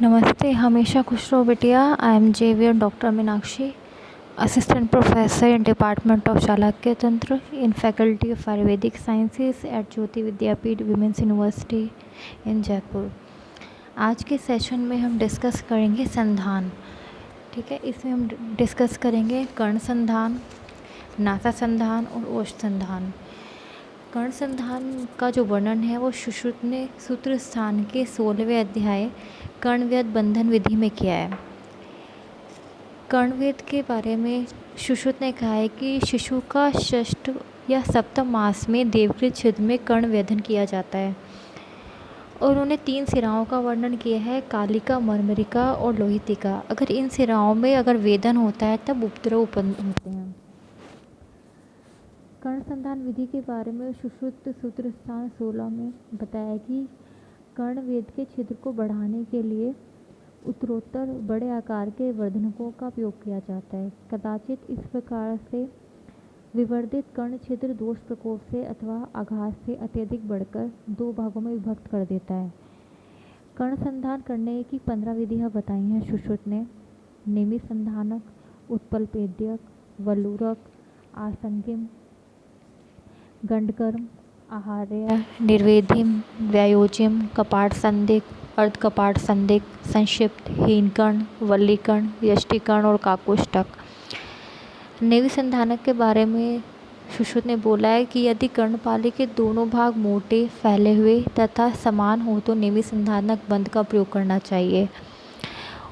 नमस्ते, हमेशा खुश रहो बिटिया। I am Xavier doctor Meenakshi, assistant professor in department of Chanakya Tantra in faculty of Ayurvedic sciences at Jyoti Vidyapeeth women's university in Jaipur. आज के सेशन में हम डिस्कस करेंगे संधान। ठीक है, इसमें हम डिस्कस करेंगे कर्ण संधान, नासा संधान और ओष्ठ संधान। कर्ण संधान का जो वर्णन है वो सुश्रुत ने सूत्र स्थान के 16वें अध्याय कर्णवेद बंधन विधि में किया है। कर्णवेद के बारे में सुश्रुत ने कहा है कि शिशु का षष्ठ या सप्तम मास में देवकृत छिद्र में कर्णवेधन किया जाता है और उन्होंने 3 सिराओं का वर्णन किया है, कालिका, मर्मरिका और लोहितिका। अगर इन सिराओं में अगर वेदन होता है तब उपद्रव उत्पन्न होते हैं। कर्ण संधान विधि के बारे में सुश्रुत सूत्र स्थान 16 में बताया कि कर्णवेद के छिद्र को बढ़ाने के लिए उत्तरोत्तर बड़े आकार के वर्धनकों का उपयोग किया जाता है। कदाचित इस प्रकार से विवर्धित कर्ण छिद्र दोष प्रकोप से अथवा आघात से अत्यधिक बढ़कर 2 भागों में विभक्त कर देता है। कर्ण संधान करने की 15 विधियाँ बताई हैं सुश्रुत ने। नेमि संधानक, उत्पलपेद्यक, वल्लूरक, आसंगिम, गंडकर्म, आहार्य, निर्वेदिम, व्यायोजिम, कपाट संदिक, अर्ध कपाट संदिक, संक्षिप्त, हीनकर्ण, वल्लीकर्ण, यष्टिकर्ण और काकुष्टक। नेवि संधानक के बारे में सुश्रुत ने बोला है कि यदि कर्णपाली के दोनों भाग मोटे, फैले हुए तथा समान हो तो नेवि संधानक बंध का प्रयोग करना चाहिए।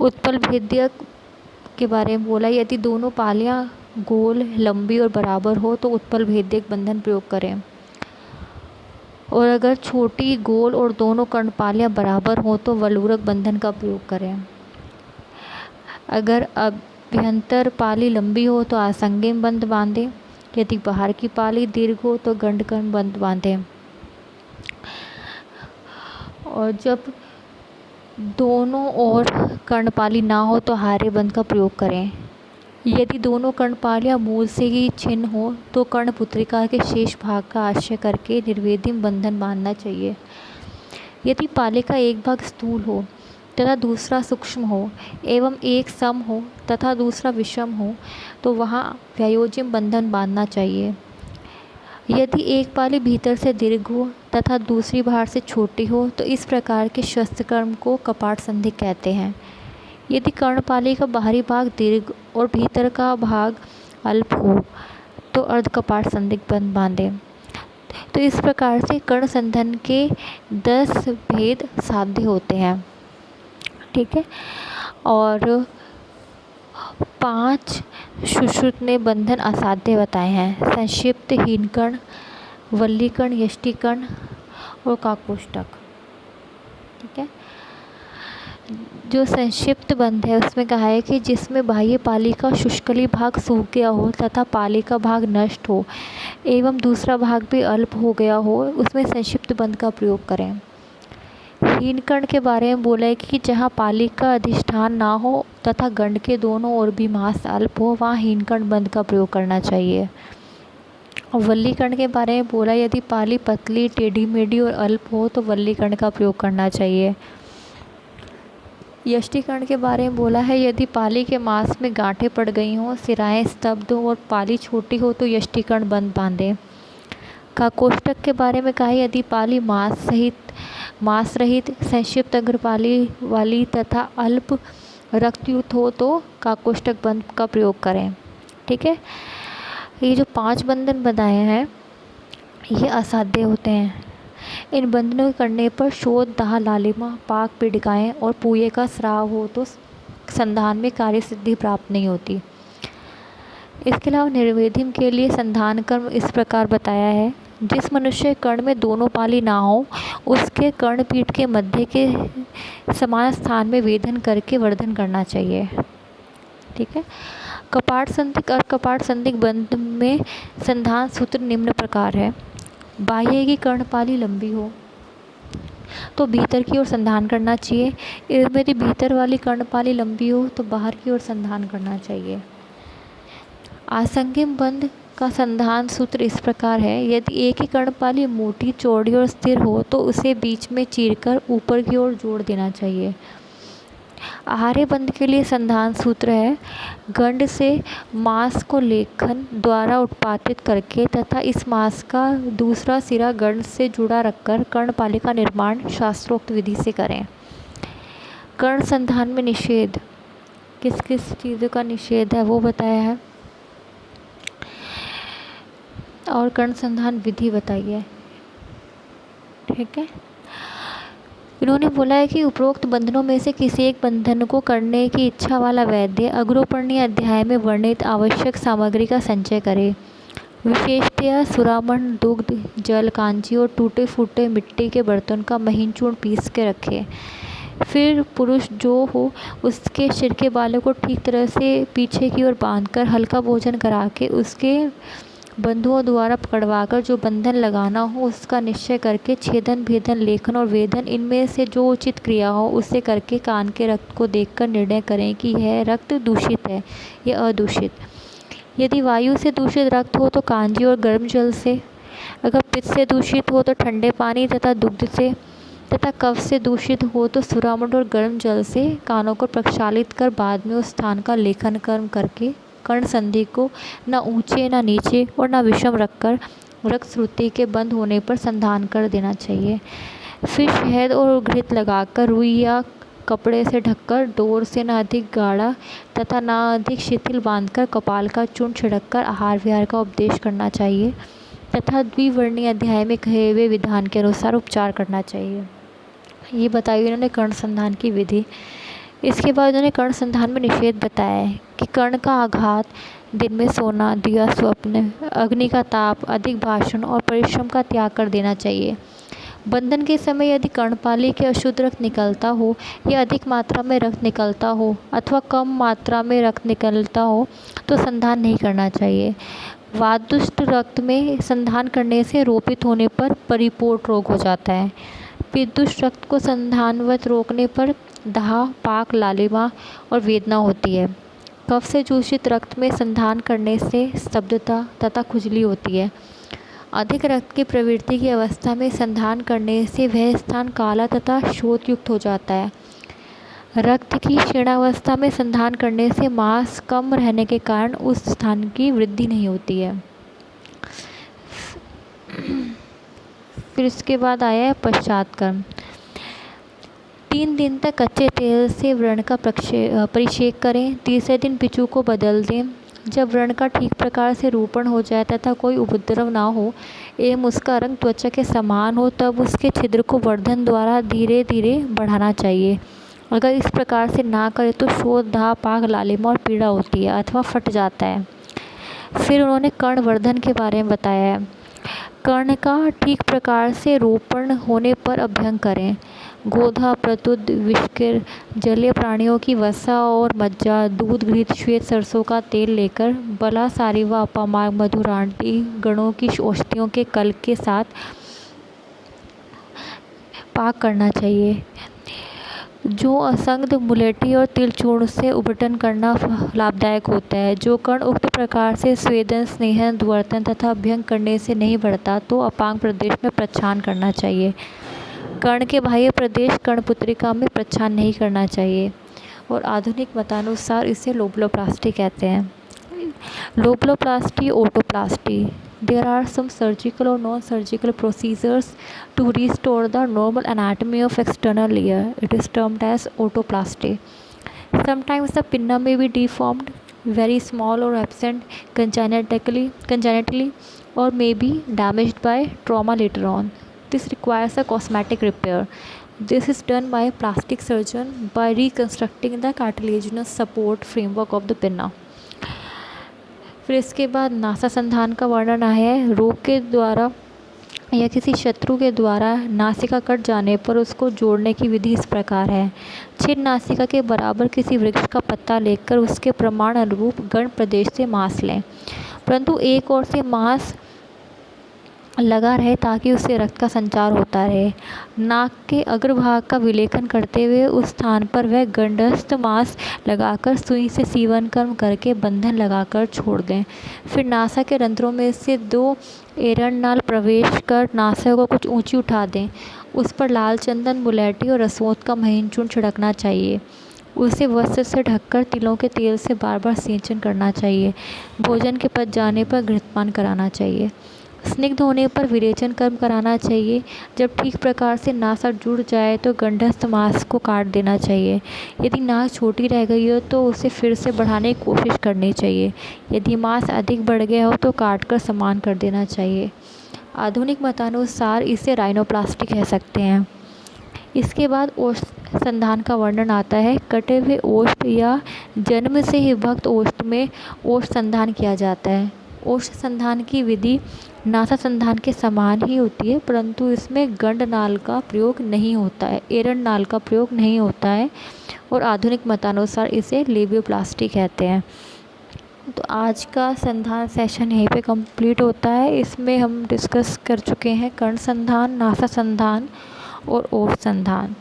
उत्पल भेद्यक के बारे में बोला, यदि दोनों पालियाँ गोल, लंबी और बराबर हो तो उत्पल भेद्यक बंधन प्रयोग करें, और अगर छोटी, गोल और दोनों कर्णपालियाँ बराबर हो तो वल्लूरक बंधन का प्रयोग करें। अगर अभ्यंतर पाली लंबी हो तो आसंगिम बंध बांधें। यदि बाहर की पाली दीर्घ हो तो गंडकर्म बंध बांधें। और जब दोनों ओर कर्णपाली ना हो तो हारे बंध का प्रयोग करें। यदि दोनों कर्णपालियाँ मूल से ही छिन्न हो तो कर्णपुत्रिका के शेष भाग का आश्रय करके निर्वेदिम बंधन बांधना चाहिए। यदि पाली का एक भाग स्थूल हो तथा दूसरा सूक्ष्म हो एवं एक सम हो तथा दूसरा विषम हो तो वहाँ व्यायोजिम बंधन बांधना चाहिए। यदि एक पाली भीतर से दीर्घ हो तथा दूसरी बाहर से छोटी हो तो इस प्रकार के शस्त्रकर्म को कपाट संधि कहते हैं। यदि कर्णपाली का बाहरी भाग दीर्घ और भीतर का भाग अल्प हो तो अर्ध कपाट संधि बंध बांधें। तो इस प्रकार से कर्ण संधान के 10 भेद साध्य होते हैं। ठीक है, और 5 सुश्रुत ने बंधन असाध्य बताए हैं, संक्षिप्त, हीनकर्ण, वल्लीकर्ण, यष्टिकर्ण और काकुष्टक। ठीक है, जो संक्षिप्त बंध है उसमें कहा है कि जिसमें बाह्य पाली का शुष्कली भाग सूख गया हो तथा पाली का भाग नष्ट हो एवं दूसरा भाग भी अल्प हो गया हो उसमें संक्षिप्त बंध का प्रयोग करें। हीनकर्ण के बारे में बोला है कि जहाँ पाली का अधिष्ठान ना हो तथा गंड के दोनों ओर भी मांस अल्प हो वहाँ हीनकर्ण बंध का प्रयोग करना चाहिए। और वल्लीकर्ण के बारे में बोला, यदि पाली पतली, टेढ़ी मेढ़ी और अल्प हो तो वल्लीकर्ण का प्रयोग करना चाहिए। यष्टिकर्ण के बारे में बोला है, यदि पाली के मांस में गांठें पड़ गई हों, सिराएं स्तब्ध हो और पाली छोटी हो तो यष्टिकर्ण बंध बांधें। काकोष्टक के बारे में कहा, यदि पाली मांस रहित संक्षिप्त अग्रपाली वाली तथा अल्प रक्तयुक्त हो तो काकोष्टक बंध का प्रयोग करें। ठीक है, ये जो 5 बंधन बताए हैं ये असाध्य होते हैं। इन बंधनों करने पर शोध, दाह, लालिमा, पाक, पीड़िकाएँ और पूये का स्राव हो तो संधान में कार्य सिद्धि प्राप्त नहीं होती। इसके अलावा निर्वेदिम के लिए संधान कर्म इस प्रकार बताया है, जिस मनुष्य कर्ण में दोनों पाली ना हो उसके कर्णपीठ के मध्य के समान स्थान में वेधन करके वर्धन करना चाहिए। ठीक है, कपाट संदिक और कपाट संदिक बंध में संधान सूत्र निम्न प्रकार है। बाह्य की कर्णपाली लंबी हो तो भीतर की ओर संधान करना चाहिए। यदि भीतर वाली कर्णपाली लंबी हो तो बाहर की ओर संधान करना चाहिए। आसंगिम बंध का संधान सूत्र इस प्रकार है, यदि एक ही कर्णपाली मोटी, चौड़ी और स्थिर हो तो उसे बीच में चीरकर ऊपर की ओर जोड़ देना चाहिए। आहार्य बंध के लिए संधान सूत्र है, गंड से मांस को लेखन द्वारा उत्पादित करके तथा इस मांस का दूसरा सिरा गंड से जुड़ा रखकर कर्णपाली का निर्माण शास्त्रोक्त विधि से करें। कर्ण संधान में निषेध, किस किस चीज़ों का निषेध है वो बताया है, और कर्ण संधान विधि बताई है। ठीक है, इन्होंने बोला है कि उपरोक्त बंधनों में से किसी एक बंधन को करने की इच्छा वाला वैद्य अग्रोपणीय अध्याय में वर्णित आवश्यक सामग्री का संचय करे। विशेषतया सुरामण, दुग्ध, जल, कांची और टूटे फूटे मिट्टी के बर्तन का महीन चूर्ण पीस के रखे। फिर पुरुष जो हो उसके सिर के बालों को ठीक तरह से पीछे की ओर बांधकर हल्का भोजन करा के उसके बंधुओं द्वारा पकड़वाकर जो बंधन लगाना हो उसका निश्चय करके छेदन, भेदन, लेखन और वेदन इनमें से जो उचित क्रिया हो उसे करके कान के रक्त को देखकर निर्णय करें कि यह रक्त दूषित है या अदूषित। यदि वायु से दूषित रक्त हो तो कांजी और गर्म जल से, अगर पित्त से दूषित हो तो ठंडे पानी तथा दुग्ध से, तथा कफ से दूषित हो तो सुरामुंड और गर्म जल से कानों को प्रक्षालित कर बाद में उस स्थान का लेखन कर्म करके कर्ण संधि को न ऊंचे न नीचे और न विषम रखकर रक्त श्रुति के बंद होने पर संधान कर देना चाहिए। फिर शहद और घृत लगाकर रुई या कपड़े से ढककर डोर से न अधिक गाढ़ा तथा न अधिक शिथिल बांधकर कपाल का चूर्ण छिड़ककर आहार विहार का उपदेश करना चाहिए तथा द्विवर्णीय अध्याय में कहे हुए विधान के अनुसार उपचार करना चाहिए। ये बताई इन्होंने कर्ण संधान की विधि। इसके बाद उन्होंने कर्ण संधान में निषेध बताया है कि कर्ण का आघात, दिन में सोना, दिया स्वप्न, अग्नि का ताप, अधिक भाषण और परिश्रम का त्याग कर देना चाहिए। बंधन के समय यदि कर्णपाली के अशुद्ध रक्त निकलता हो या अधिक मात्रा में रक्त निकलता हो अथवा कम मात्रा में रक्त निकलता हो तो संधान नहीं करना चाहिए। वातदुष्ट रक्त में संधान करने से रोपित होने पर परिपोट रोग हो जाता है। पित्तदुष्ट रक्त को संधानवत रोकने पर दाह, पाक, लालिमा और वेदना होती है। कफ से दूषित रक्त में संधान करने से स्तब्धता तथा खुजली होती है। अधिक रक्त की प्रवृत्ति की अवस्था में संधान करने से वह स्थान काला तथा शोथ युक्त हो जाता है। रक्त की क्षीणावस्था में संधान करने से मांस कम रहने के कारण उस स्थान की वृद्धि नहीं होती है। फिर इसके बाद आया है पश्चात कर्म। 3 दिन तक कच्चे तेल से व्रण का परिक्षेक करें। तीसरे दिन पिचू को बदल दें। जब व्रण का ठीक प्रकार से रूपण हो जाए तथा कोई उपद्रव ना हो एवं उसका रंग त्वचा के समान हो तब उसके छिद्र को वर्धन द्वारा धीरे धीरे बढ़ाना चाहिए। अगर इस प्रकार से ना करे तो शोथ, दाह, पाक, लालिमा और पीड़ा होती है अथवा फट जाता है। फिर उन्होंने कर्णवर्धन के बारे में बताया है। कर्ण का ठीक प्रकार से रोपण होने पर अभ्यंग करें। गोधा, प्रतुद, विष्किर, जलीय प्राणियों की वसा और मज्जा, दूध, घृत, श्वेत सरसों का तेल लेकर बला, सारिवा, अपमार्ग, मधुरांटी गणों की औषधियों के कल के साथ पाक करना चाहिए। जो असंग मुलेठी और तिल चूर्ण से उबटन करना लाभदायक होता है। जो कर्ण उक्त प्रकार से स्वेदन, स्नेहन, दुवर्तन तथा अभ्यंग करने से नहीं बढ़ता तो अपांग प्रदेश में प्रच्छान करना चाहिए। कर्ण के बाह्य प्रदेश कर्णपुत्रिका में प्रच्छान नहीं करना चाहिए और आधुनिक मतानुसार इसे लोबलोप्लास्टी कहते हैं। लोबलोप्लास्टी, otoplasty. There are some surgical or non-surgical procedures to restore the normal anatomy of external ear. It is termed as otoplasty. Sometimes the pinna may be deformed, very small or absent congenitally, or may be damaged by trauma later on. This requires a cosmetic repair. This is done by a plastic surgeon by reconstructing the cartilaginous support framework of the pinna. फिर इसके बाद NASA संधान का वर्णन आया है। रोग के द्वारा या किसी शत्रु के द्वारा नासिका कट जाने पर उसको जोड़ने की विधि इस प्रकार है। छिन्न नासिका के बराबर किसी वृक्ष का पत्ता लेकर उसके प्रमाण अनुरूप गण प्रदेश से मांस लें, परंतु एक ओर से मांस लगा रहे ताकि उससे रक्त का संचार होता रहे। नाक के अग्रभाग का विलेखन करते हुए उस स्थान पर वह गंडस्थ मांस लगाकर सुई से सीवन कर्म करके बंधन लगाकर छोड़ दें। फिर नासा के रंध्रों में से 2 एरण नाल प्रवेश कर नासा को कुछ ऊंची उठा दें। उस पर लाल चंदन, मुलेठी और रसोत का महीन चूर्ण छिड़कना चाहिए। उसे वस्त्र से ढककर तिलों के तेल से बार बार सिंचन करना चाहिए। भोजन के पच जाने पर घृतपान कराना चाहिए। स्निग्ध होने पर विरेचन कर्म कराना चाहिए। जब ठीक प्रकार से नासा जुड़ जाए तो गंडस्थ मांस को काट देना चाहिए। यदि नाक छोटी रह गई हो तो उसे फिर से बढ़ाने की कोशिश करनी चाहिए। यदि मांस अधिक बढ़ गया हो तो काट कर समान कर देना चाहिए। आधुनिक मतानुसार इसे राइनोप्लास्टी कह सकते हैं। इसके बाद ओष्ठ संधान का वर्णन आता है। कटे हुए ओष्ठ या जन्म से ही भक्त ओष्ठ में ओष्ठ संधान किया जाता है। ओष्ठ संधान की विधि नासा संधान के समान ही होती है, परंतु इसमें गंड नाल का प्रयोग नहीं होता है, एरंड नाल का प्रयोग नहीं होता है और आधुनिक मतानुसार इसे लेबियोप्लास्टी कहते हैं। तो आज का संधान सेशन यहीं पे कंप्लीट होता है। इसमें हम डिस्कस कर चुके हैं कर्ण संधान, नासा संधान और ओष्ठ संधान।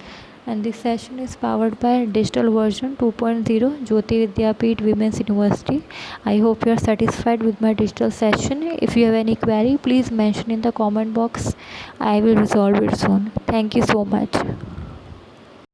And this session is powered by digital version 2.0 Jyoti Vidyapeeth women's university. I hope you are satisfied with my digital session. If you have any query, please mention in the comment box. I will resolve it soon. Thank you so much.